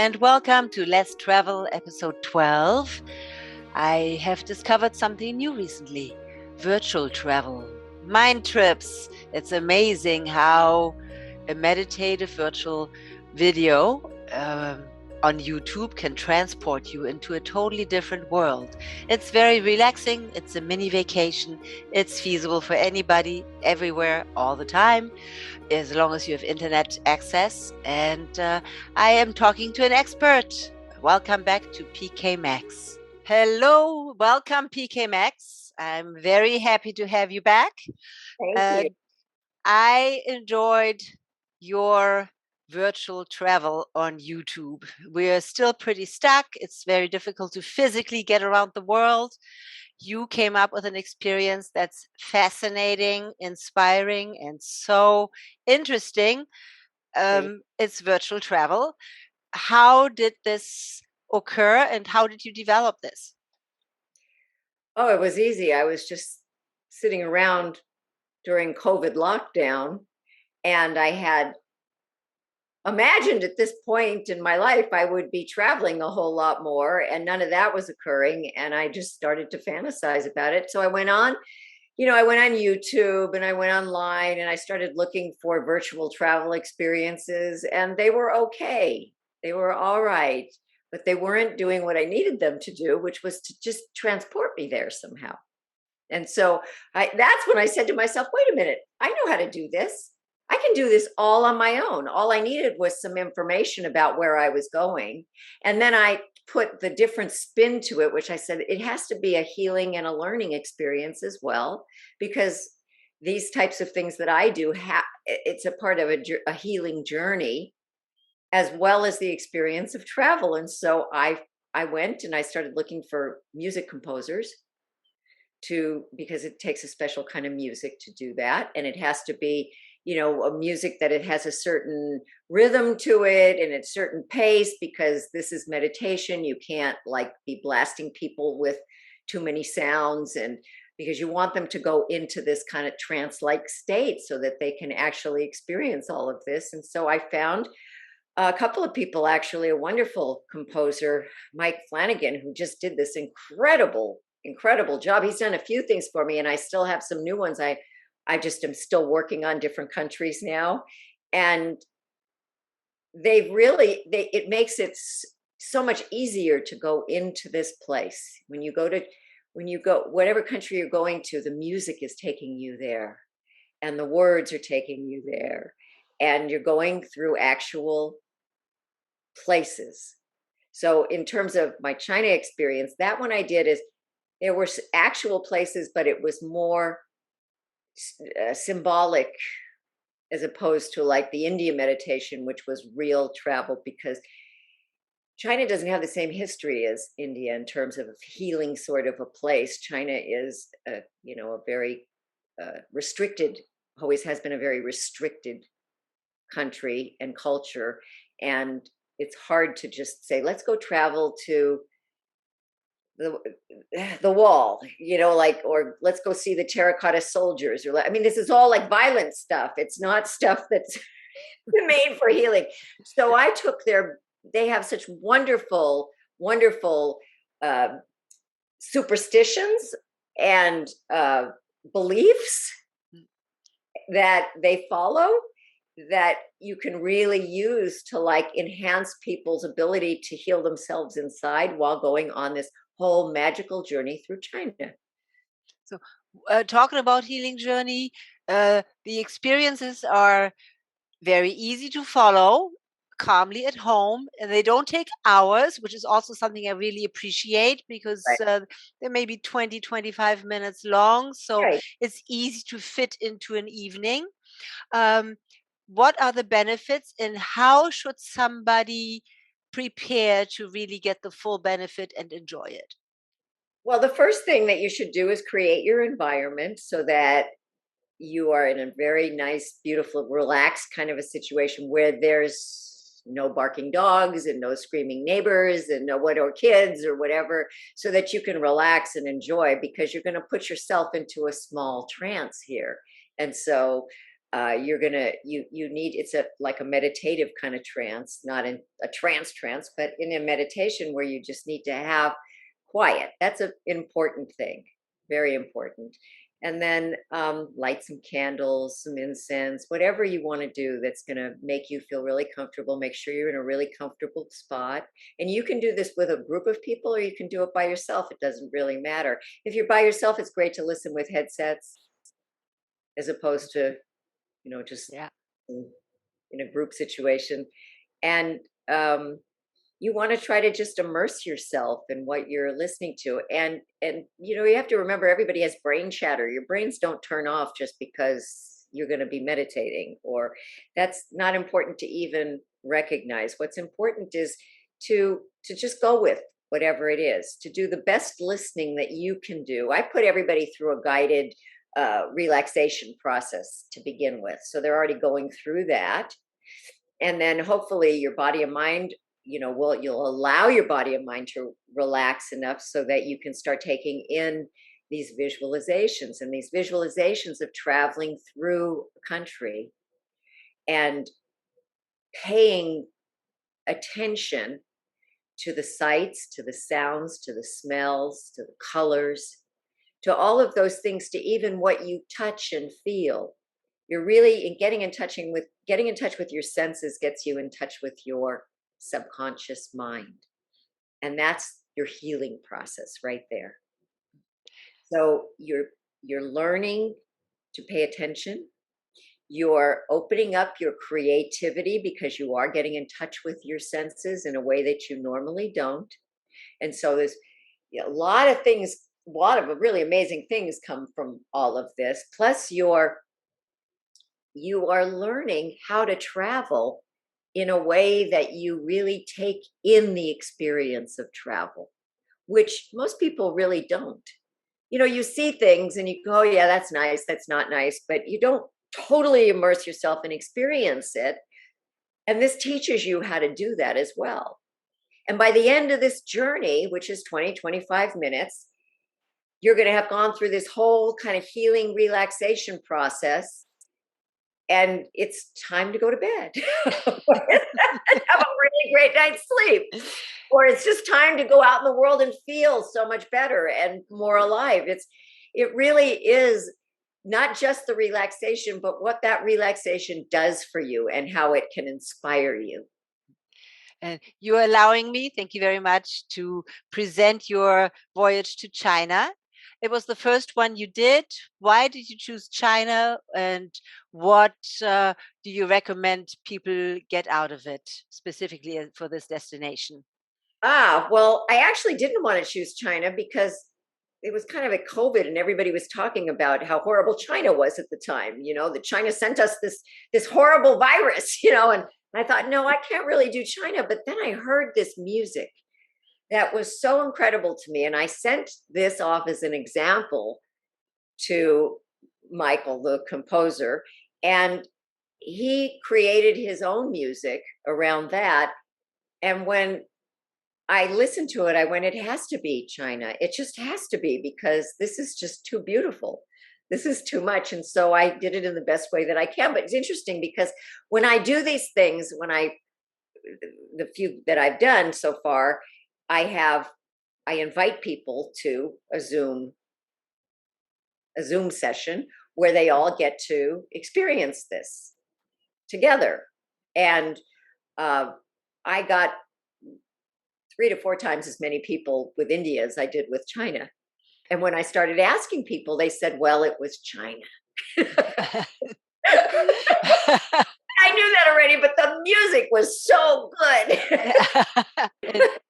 and welcome to Let's Travel episode 12. I have discovered something new recently: virtual travel, mind trips. It's amazing how a meditative virtual video on YouTube can transport you into a totally different world. It's very relaxing. It's a mini vacation. It's feasible for anybody, everywhere, all the time, as long as you have internet access. And I am talking to an expert. Welcome back to PK Maxx. Hello, welcome PK Maxx. I'm very happy to have you back. Thank you. I enjoyed your virtual travel on YouTube. We're still pretty stuck. It's very difficult to physically get around the world. You came up with an experience that's fascinating, inspiring, and so interesting. It's virtual travel. How did this occur and how did you develop this? Oh, it was easy. I was just sitting around during COVID lockdown, and I had imagined at this point in my life I would be traveling a whole lot more, and none of that was occurring. And I just started to fantasize about it. So I went on, I went on YouTube and I went online and I started looking for virtual travel experiences, and they were okay. They were all right, but they weren't doing what I needed them to do, which was to just transport me there somehow. And so that's when I said to myself, wait a minute, I know how to do this. I can do this all on my own. All I needed was some information about where I was going. And then I put the different spin to it, which I said it has to be a healing and a learning experience as well, because these types of things that I do, it's a part of a healing journey, as well as the experience of travel. And so I went and I started looking for music composers because it takes a special kind of music to do that, and it has to be a music that it has a certain rhythm to it and a certain pace, because this is meditation. You can't be blasting people with too many sounds, and because you want them to go into this kind of trance-like state so that they can actually experience all of this. And so I found a couple of people, actually, a wonderful composer, Mike Flanagan, who just did this incredible job. He's done a few things for me, and I still have some new ones. I just am still working on different countries now, and it makes it so much easier to go into this place. When you go whatever country you're going to, the music is taking you there, and the words are taking you there, and you're going through actual places. So in terms of my China experience, that one I did is there were actual places, but it was more symbolic, as opposed to like the India meditation, which was real travel, because China doesn't have the same history as India in terms of healing sort of a place. China is a very restricted, always has been a very restricted country and culture. And it's hard to just say, let's go travel to the wall, or let's go see the terracotta soldiers, this is all like violent stuff. It's not stuff that's made for healing. So I took they have such wonderful superstitions and beliefs that they follow, that you can really use to enhance people's ability to heal themselves inside while going on this whole magical journey through China. So talking about healing journey, the experiences are very easy to follow, calmly at home, and they don't take hours, which is also something I really appreciate, because Right. they may be 20, 25 minutes long. So Right. it's easy to fit into an evening. What are the benefits, and how should somebody prepare to really get the full benefit and enjoy it? Well, the first thing that you should do is create your environment so that you are in a very nice, beautiful, relaxed kind of a situation where there's no barking dogs and no screaming neighbors and or kids or whatever, so that you can relax and enjoy, because you're going to put yourself into a small trance here. And so you're gonna you need, it's a like a meditative kind of trance, not in a trance, but in a meditation where you just need to have quiet. That's an important thing, very important. And then light some candles, some incense, whatever you want to do that's going to make you feel really comfortable. Make sure you're in a really comfortable spot. And you can do this with a group of people, or you can do it by yourself. It doesn't really matter. If you're by yourself, it's great to listen with headsets as opposed to, just Yeah. in a group situation. And you want to try to just immerse yourself in what you're listening to. And you have to remember, everybody has brain chatter. Your brains don't turn off just because you're going to be meditating, or that's not important to even recognize. What's important is to just go with whatever it is, to do the best listening that you can do. I put everybody through a guided relaxation process to begin with, so they're already going through that. And then hopefully your body and mind, you'll allow your body and mind to relax enough so that you can start taking in these visualizations, and these visualizations of traveling through a country and paying attention to the sights, to the sounds, to the smells, to the colors, to all of those things, to even what you touch and feel. You're really getting in touch with your senses, gets you in touch with your subconscious mind. And that's your healing process right there. So you're learning to pay attention. You're opening up your creativity because you are getting in touch with your senses in a way that you normally don't. And so there's a lot of things, a lot of really amazing things come from all of this. Plus you are learning how to travel in a way that you really take in the experience of travel, which most people really don't. You see things and you go, oh, yeah, that's nice, that's not nice, but you don't totally immerse yourself and experience it. And this teaches you how to do that as well. And by the end of this journey, which is 20-25 minutes, you're going to have gone through this whole kind of healing relaxation process. And it's time to go to bed. Have a really great night's sleep. Or it's just time to go out in the world and feel so much better and more alive. It really is not just the relaxation, but what that relaxation does for you and how it can inspire you. And you're allowing me, thank you very much, to present your voyage to China. It was the first one you did. Why did you choose China, and what do you recommend people get out of it specifically for this destination? Well, I actually didn't want to choose China because it was kind of a COVID and everybody was talking about how horrible China was at the time. That China sent us this horrible virus, and I thought, no, I can't really do China. But then I heard this music that was so incredible to me. And I sent this off as an example to Michael, the composer, and he created his own music around that. And when I listened to it, I went, it has to be China. It just has to be, because this is just too beautiful. This is too much. And so I did it in the best way that I can. But it's interesting because when I do these things, the few that I've done so far, I invite people to a Zoom session where they all get to experience this together. And I got 3 to 4 times as many people with India as I did with China. And when I started asking people, they said, well, it was China. I knew that already, but the music was so good.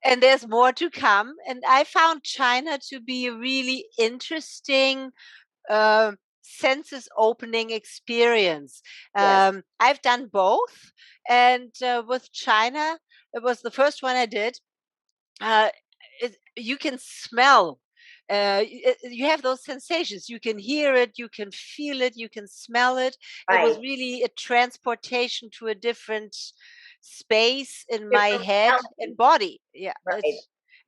And there's more to come. And I found China to be a really interesting senses opening experience. Yes. I've done both. And with China, it was the first one I did. You can smell. You have those sensations. You can hear it, you can feel it, you can smell it. It was Right. really a transportation to a different space in my Different head and reality. body. Yeah, Right.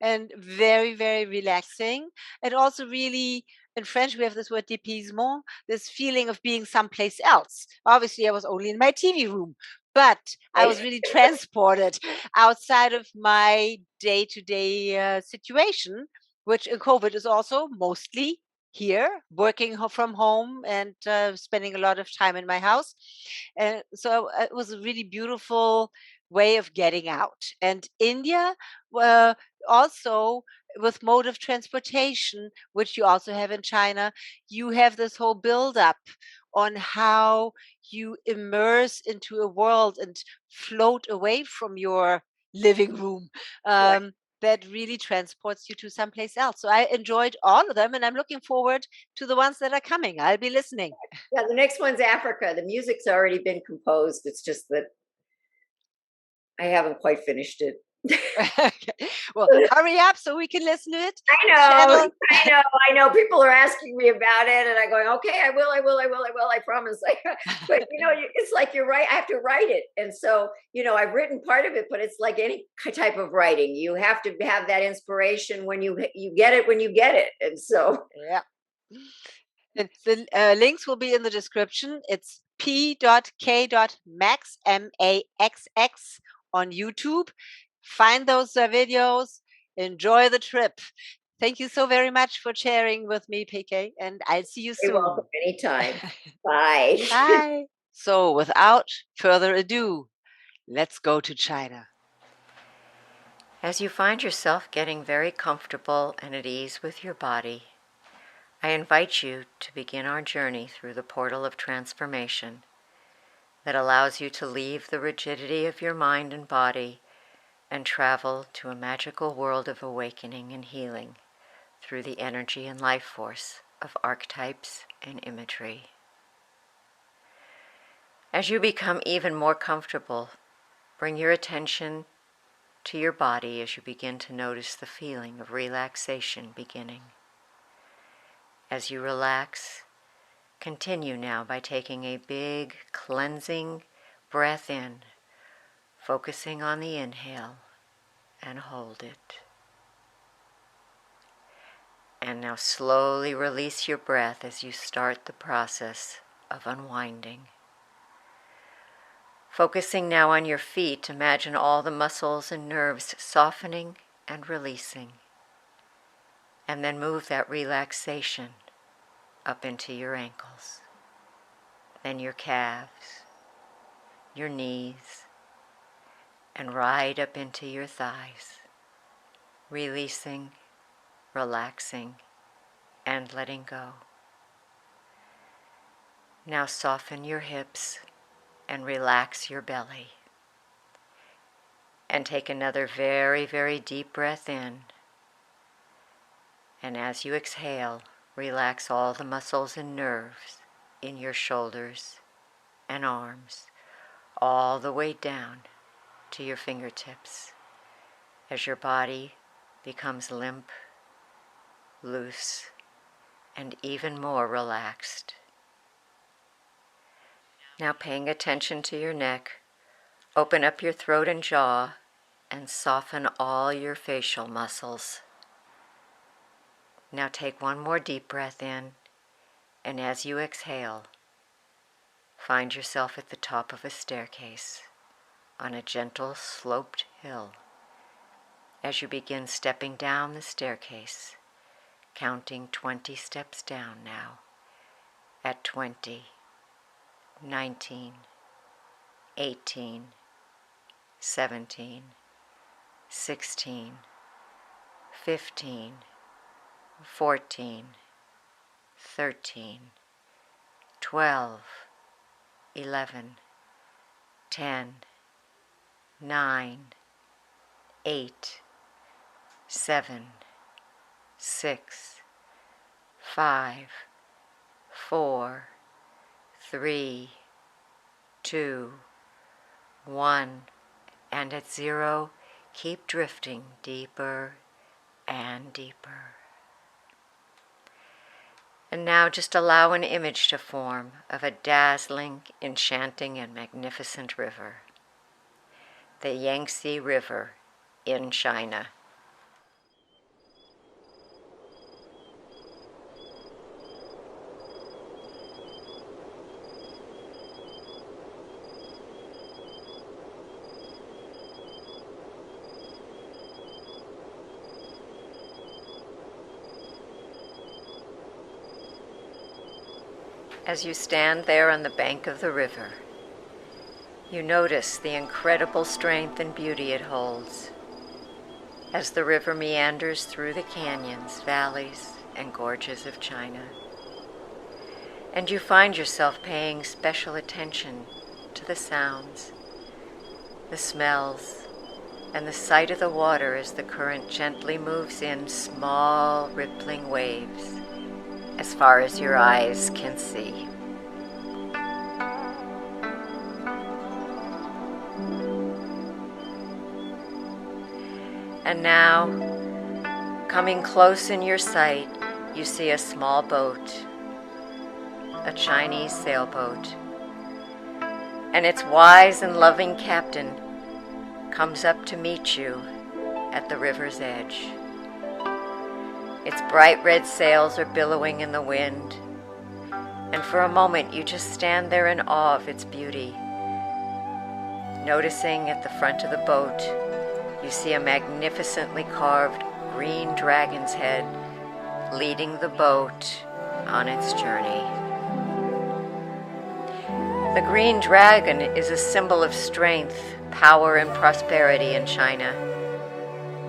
and very, very relaxing, and also really in French, we have this word dépaysement, this feeling of being someplace else. Obviously, I was only in my TV room, but I was really transported outside of my day-to-day situation, which in COVID is also mostly here, working from home and spending a lot of time in my house. And so it was a really beautiful way of getting out. And India, also with mode of transportation, which you also have in China, you have this whole buildup on how you immerse into a world and float away from your living room. That really transports you to someplace else. So I enjoyed all of them, and I'm looking forward to the ones that are coming. I'll be listening. Yeah, the next one's Africa. The music's already been composed. It's just that I haven't quite finished it. Well, hurry up so we can listen to it. I know. People are asking me about it, and I'm going, okay, I will. I promise. But it's like you're right. I have to write it, and so I've written part of it, but it's like any type of writing. You have to have that inspiration when you get it when you get it, and so yeah. And the links will be in the description. It's p.k.maxx, M-A-X-X, on YouTube. Find those videos. Enjoy the trip. Thank you so very much for sharing with me, PK, and I'll see you soon. you're welcome anytime. Bye. Bye. So, without further ado, let's go to China. As you find yourself getting very comfortable and at ease with your body, I invite you to begin our journey through the portal of transformation that allows you to leave the rigidity of your mind and body and travel to a magical world of awakening and healing through the energy and life force of archetypes and imagery. As you become even more comfortable, bring your attention to your body as you begin to notice the feeling of relaxation beginning. As you relax, continue now by taking a big cleansing breath in, focusing on the inhale, and hold it. And now slowly release your breath as you start the process of unwinding. Focusing now on your feet, imagine all the muscles and nerves softening and releasing. And then move that relaxation up into your ankles, then your calves, your knees, and right up into your thighs, releasing, relaxing, and letting go. Now soften your hips and relax your belly. And take another very, very deep breath in. And as you exhale, relax all the muscles and nerves in your shoulders and arms, all the way down to your fingertips, as your body becomes limp, loose, and even more relaxed. Now paying attention to your neck, open up your throat and jaw and soften all your facial muscles. Now take one more deep breath in, and as you exhale, find yourself at the top of a staircase on a gentle sloped hill. As you begin stepping down the staircase, counting 20 steps down now, at 20, 19, 18, 17, 16, 15, 14, 13, 12, 11, 10, 9, 8, 7, 6, 5, 4, 3, 2, 1, and at 0, keep drifting deeper and deeper. And now just allow an image to form of a dazzling, enchanting, and magnificent river. The Yangtze River in China. As you stand there on the bank of the river, you notice the incredible strength and beauty it holds as the river meanders through the canyons, valleys, and gorges of China. And you find yourself paying special attention to the sounds, the smells, and the sight of the water as the current gently moves in small, rippling waves as far as your eyes can see. And now, coming close in your sight, you see a small boat, a Chinese sailboat, and its wise and loving captain comes up to meet you at the river's edge. Its bright red sails are billowing in the wind, and for a moment you just stand there in awe of its beauty. Noticing at the front of the boat, you see a magnificently carved green dragon's head leading the boat on its journey. The green dragon is a symbol of strength, power, and prosperity in China,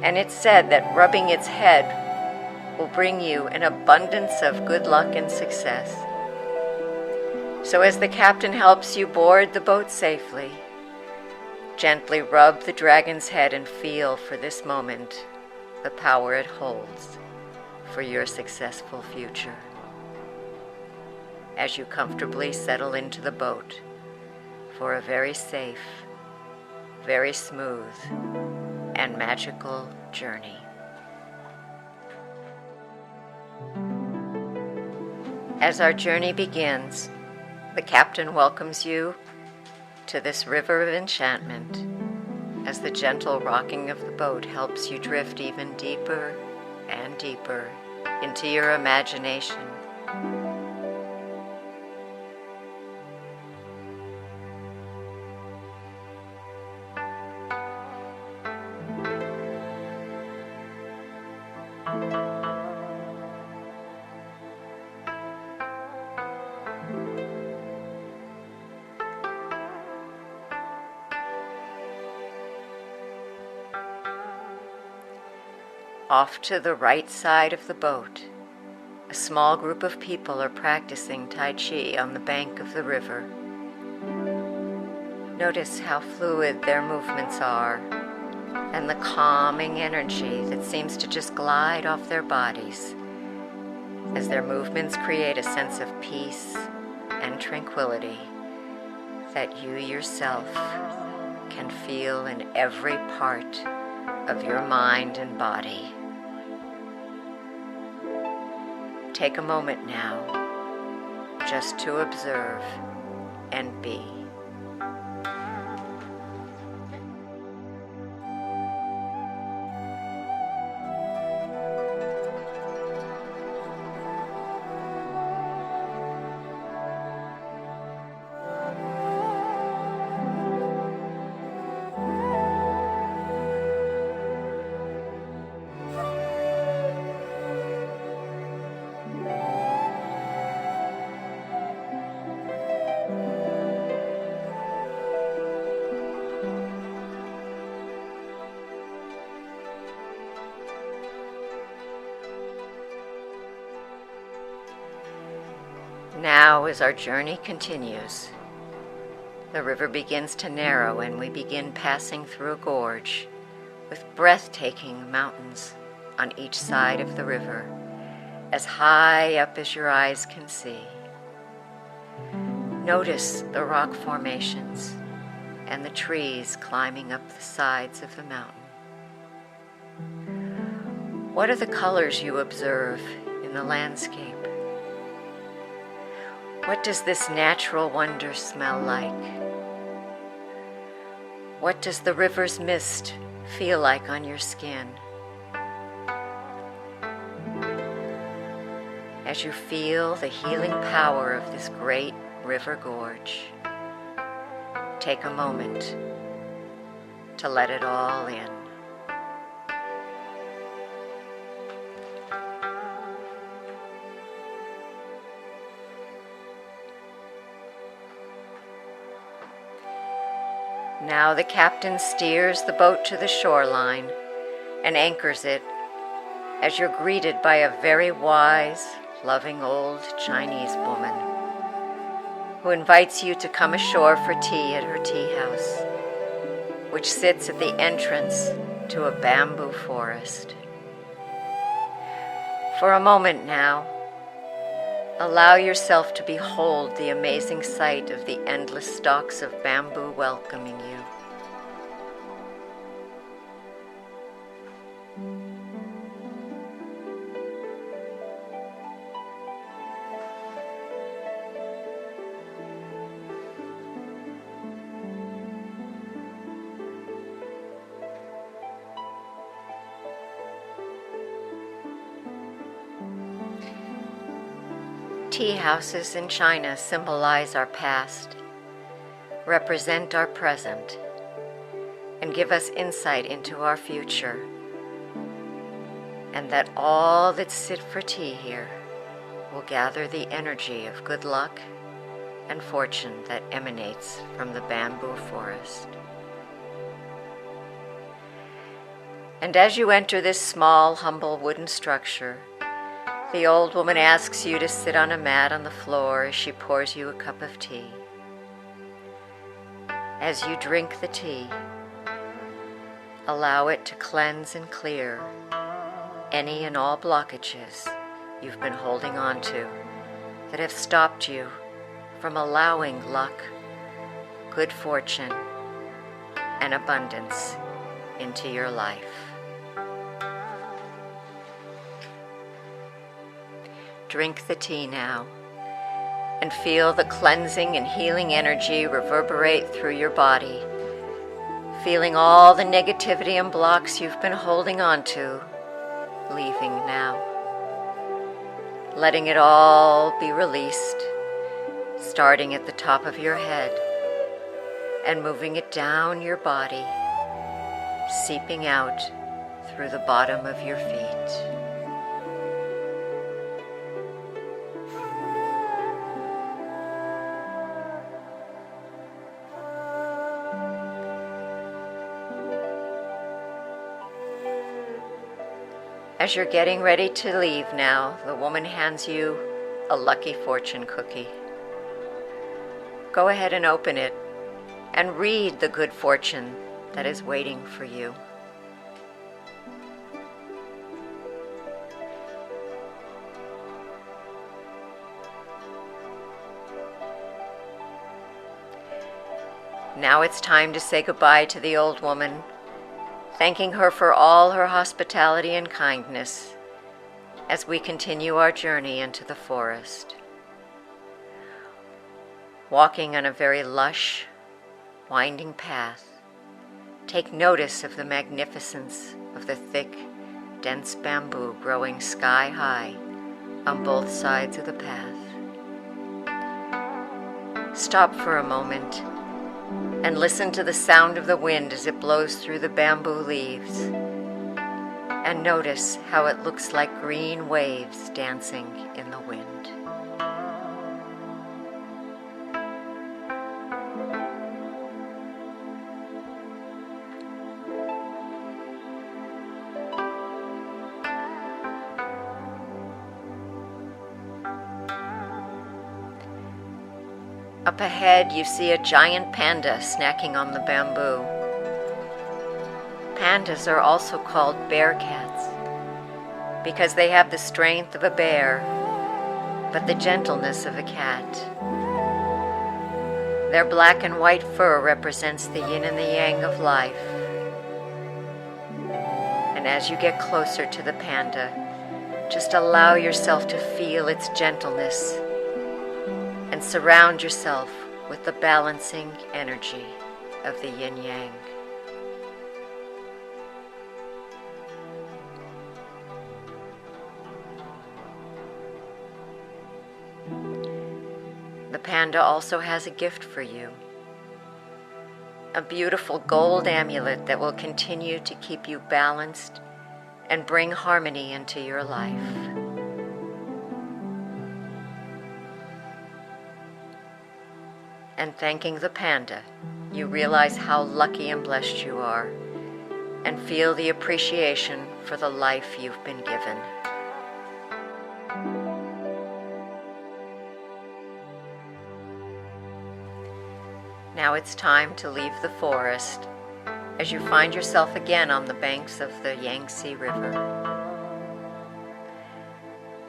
and it's said that rubbing its head will bring you an abundance of good luck and success. So as the captain helps you board the boat safely, gently rub the dragon's head and feel for this moment the power it holds for your successful future. As you comfortably settle into the boat for a very safe, very smooth, and magical journey. As our journey begins, the captain welcomes you to this river of enchantment as the gentle rocking of the boat helps you drift even deeper and deeper into your imagination. Off to the right side of the boat, a small group of people are practicing Tai Chi on the bank of the river. Notice how fluid their movements are and the calming energy that seems to just glide off their bodies as their movements create a sense of peace and tranquility that you yourself can feel in every part of your mind and body. Take a moment now just to observe and be. Now, as our journey continues, the river begins to narrow and we begin passing through a gorge with breathtaking mountains on each side of the river, as high up as your eyes can see. Notice the rock formations and the trees climbing up the sides of the mountain. What are the colors you observe in the landscape? What does this natural wonder smell like? What does the river's mist feel like on your skin? As you feel the healing power of this great river gorge, take a moment to let it all in. Now the captain steers the boat to the shoreline and anchors it as you're greeted by a very wise, loving old Chinese woman who invites you to come ashore for tea at her tea house, which sits at the entrance to a bamboo forest. For a moment now, allow yourself to behold the amazing sight of the endless stalks of bamboo welcoming you. Tea houses in China symbolize our past, represent our present, and give us insight into our future, and that all that sit for tea here will gather the energy of good luck and fortune that emanates from the bamboo forest. And as you enter this small, humble wooden structure, the old woman asks you to sit on a mat on the floor as she pours you a cup of tea. As you drink the tea, allow it to cleanse and clear any and all blockages you've been holding on to that have stopped you from allowing luck, good fortune, and abundance into your life. Drink the tea now and feel the cleansing and healing energy reverberate through your body, feeling all the negativity and blocks you've been holding on to leaving now. Letting it all be released, starting at the top of your head and moving it down your body, seeping out through the bottom of your feet. As you're getting ready to leave now, the woman hands you a lucky fortune cookie. Go ahead and open it and read the good fortune that is waiting for you. Now it's time to say goodbye to the old woman, thanking her for all her hospitality and kindness as we continue our journey into the forest. Walking on a very lush, winding path, take notice of the magnificence of the thick, dense bamboo growing sky high on both sides of the path. Stop for a moment and listen to the sound of the wind as it blows through the bamboo leaves, and notice how it looks like green waves dancing in the wind. Up ahead, you see a giant panda snacking on the bamboo. Pandas are also called bear cats because they have the strength of a bear, but the gentleness of a cat. Their black and white fur represents the yin and the yang of life. And as you get closer to the panda, just allow yourself to feel its gentleness and surround yourself with the balancing energy of the yin-yang. The panda also has a gift for you, a beautiful gold amulet that will continue to keep you balanced and bring harmony into your life. And thanking the panda, you realize how lucky and blessed you are, and feel the appreciation for the life you've been given. Now it's time to leave the forest as you find yourself again on the banks of the Yangtze River.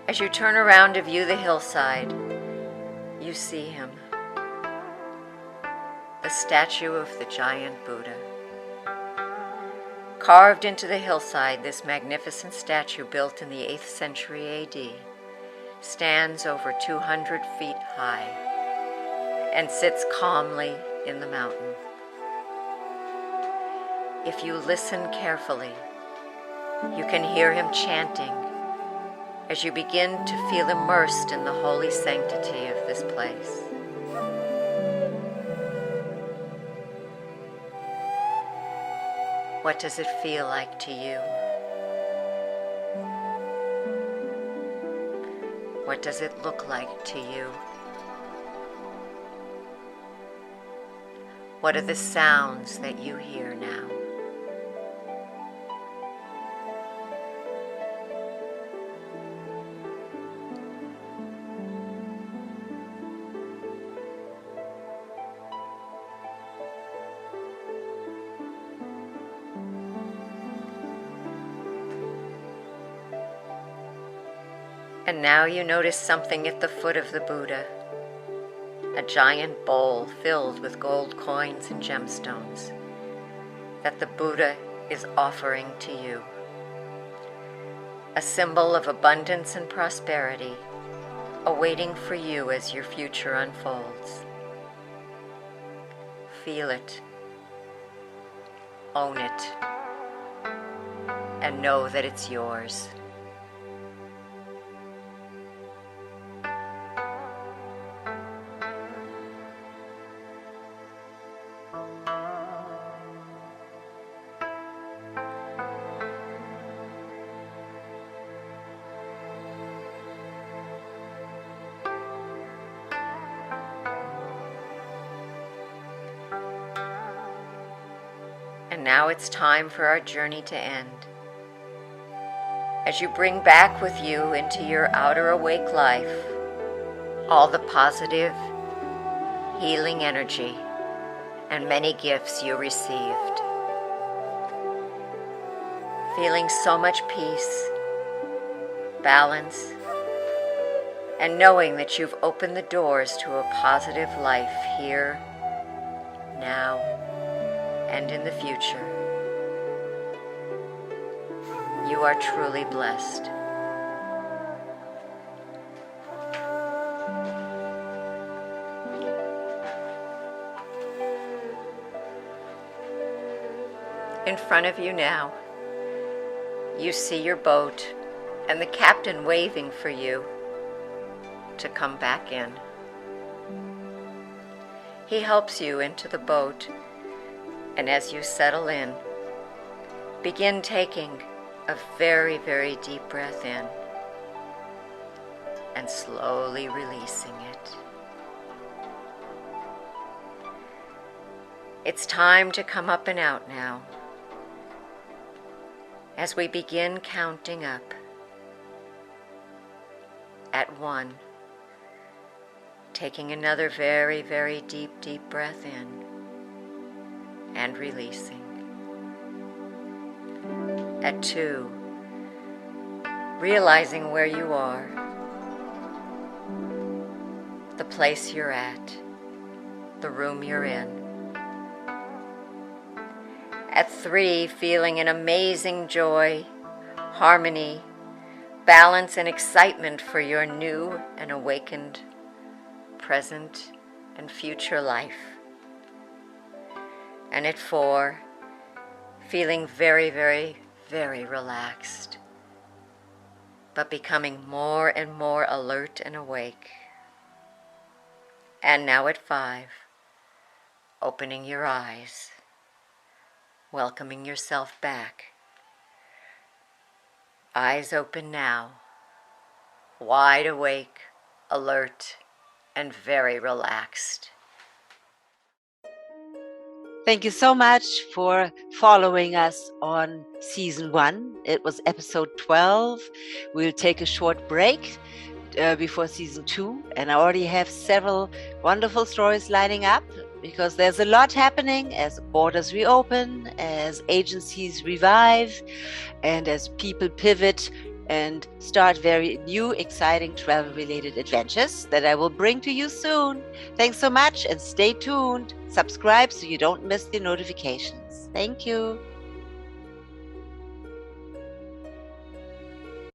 As you turn around to view the hillside, you see him, the statue of the giant Buddha. Carved into the hillside, this magnificent statue, built in the 8th century AD, stands over 200 feet high and sits calmly in the mountain. If you listen carefully, you can hear him chanting as you begin to feel immersed in the holy sanctity of this place. What does it feel like to you? What does it look like to you? What are the sounds that you hear now? And now you notice something at the foot of the Buddha, a giant bowl filled with gold coins and gemstones that the Buddha is offering to you. A symbol of abundance and prosperity awaiting for you as your future unfolds. Feel it, own it, and know that it's yours. And now it's time for our journey to end. As you bring back with you into your outer awake life all the positive, healing energy and many gifts you received. Feeling so much peace, balance, and knowing that you've opened the doors to a positive life here, now, and in the future. You are truly blessed. In front of you now, you see your boat and the captain waving for you to come back in. He helps you into the boat, and as you settle in, begin taking a very, very deep breath in and slowly releasing it. It's time to come up and out now. As we begin counting up at 1, taking another very, very deep, deep breath in and releasing. At 2, realizing where you are, the place you're at, the room you're in. At 3, feeling an amazing joy, harmony, balance, and excitement for your new and awakened present and future life. And at 4, feeling very, very, very relaxed, but becoming more and more alert and awake. And now at 5, opening your eyes, welcoming yourself back. Eyes open now, wide awake, alert, and very relaxed. Thank you so much for following us on season 1. It was episode 12. We'll take a short break before season 2, and I already have several wonderful stories lining up because there's a lot happening as borders reopen, as agencies revive, and as people pivot and start very new, exciting travel-related adventures that I will bring to you soon. Thanks so much, and stay tuned. Subscribe so you don't miss the notifications. Thank you.